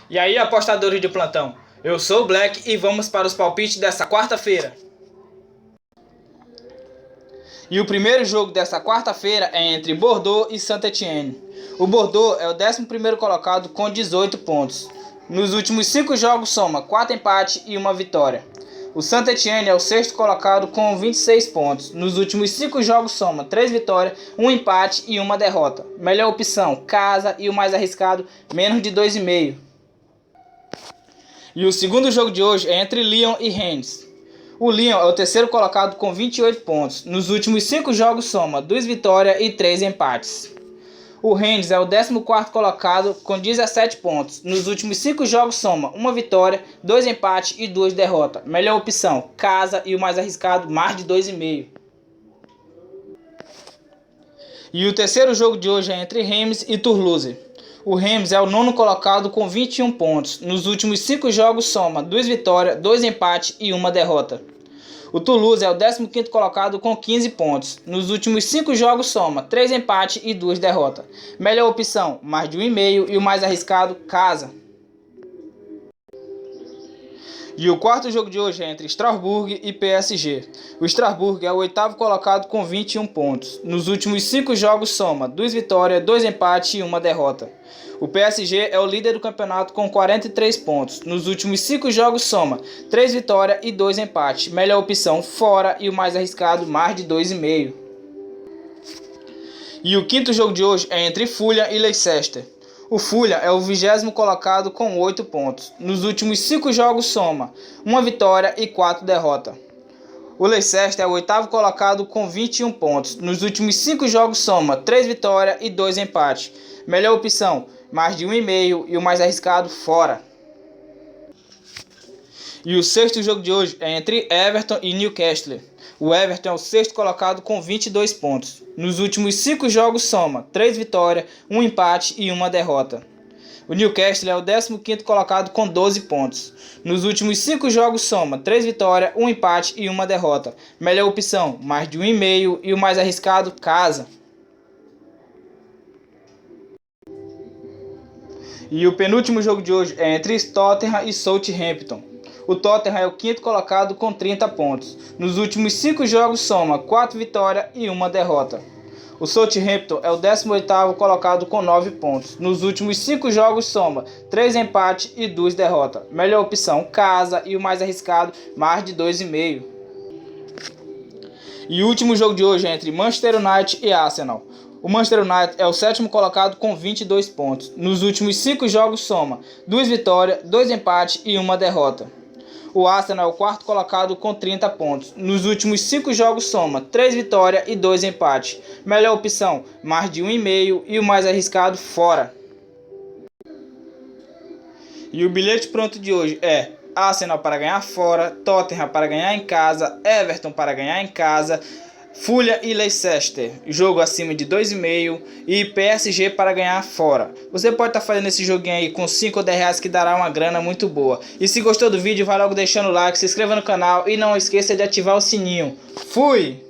E aí, apostadores de plantão, eu sou o Black e vamos para os palpites dessa quarta-feira. E o primeiro jogo dessa quarta-feira é entre Bordeaux e Saint-Étienne. O Bordeaux é o 11º colocado com 18 pontos. Nos últimos 5 jogos soma 4 empates e 1 vitória. O Saint-Étienne é o 6º colocado com 26 pontos. Nos últimos 5 jogos soma 3 vitórias, 1 empate e 1 derrota. Melhor opção, casa, e o mais arriscado, menos de 2,5. E o segundo jogo de hoje é entre Lyon e Rennes. O Lyon é o 3º colocado com 28 pontos. Nos últimos 5 jogos soma 2 vitórias e 3 empates. O Rennes é o 14º colocado com 17 pontos. Nos últimos 5 jogos soma 1 vitória, 2 empates e 2 derrotas. Melhor opção, casa, e o mais arriscado, mais de 2,5. E o terceiro jogo de hoje é entre Reims e Toulouse. O Reims é o 9º colocado com 21 pontos. Nos últimos 5 jogos soma 2 vitórias, 2 empates e 1 derrota. O Toulouse é o 15º colocado com 15 pontos. Nos últimos 5 jogos soma 3 empates e 2 derrotas. Melhor opção, mais de 1,5, e o mais arriscado, casa. E o quarto jogo de hoje é entre Strasbourg e PSG. O Strasbourg é o 8º colocado com 21 pontos. Nos últimos 5 jogos soma 2 vitórias, 2 empates e 1 derrota. O PSG é o líder do campeonato com 43 pontos. Nos últimos 5 jogos soma 3 vitórias e 2 empates. Melhor opção, fora, e o mais arriscado, mais de 2,5. E o quinto jogo de hoje é entre Fulham e Leicester. O Fulham é o 20º colocado com 8 pontos. Nos últimos 5 jogos soma 1 vitória e 4 derrotas. O Leicester é o 8º colocado com 21 pontos. Nos últimos 5 jogos soma 3 vitórias e 2 empates. Melhor opção, mais de 1,5, e o mais arriscado, fora. E o sexto jogo de hoje é entre Everton e Newcastle. O Everton é o 6º colocado com 22 pontos. Nos últimos 5 jogos soma 3 vitórias, 1 empate e 1 derrota. O Newcastle é o 15º colocado com 12 pontos. Nos últimos 5 jogos soma 3 vitórias, 1 empate e 1 derrota. Melhor opção, mais de 1,5, e o mais arriscado, casa. E o penúltimo jogo de hoje é entre Tottenham e Southampton. O Tottenham é o 5º colocado com 30 pontos. Nos últimos 5 jogos soma 4 vitórias e 1 derrota. O Southampton é o 18º colocado com 9 pontos. Nos últimos 5 jogos soma 3 empates e 2 derrotas. Melhor opção, casa, e o mais arriscado, mais de 2,5. E o último jogo de hoje é entre Manchester United e Arsenal. O Manchester United é o 7º colocado com 22 pontos. Nos últimos 5 jogos soma 2 vitórias, 2 empates e 1 derrota. O Arsenal é o 4º colocado com 30 pontos. Nos últimos 5 jogos soma 3 vitórias e 2 empates. Melhor opção, mais de 1,5, e o mais arriscado, fora. E o bilhete pronto de hoje é Arsenal para ganhar fora, Tottenham para ganhar em casa, Everton para ganhar em casa, Fulham e Leicester, jogo acima de 2,5, e PSG para ganhar fora. Você pode estar fazendo esse joguinho aí com 5 ou 10 reais, que dará uma grana muito boa. E se gostou do vídeo, vai logo deixando o like, se inscreva no canal e não esqueça de ativar o sininho. Fui!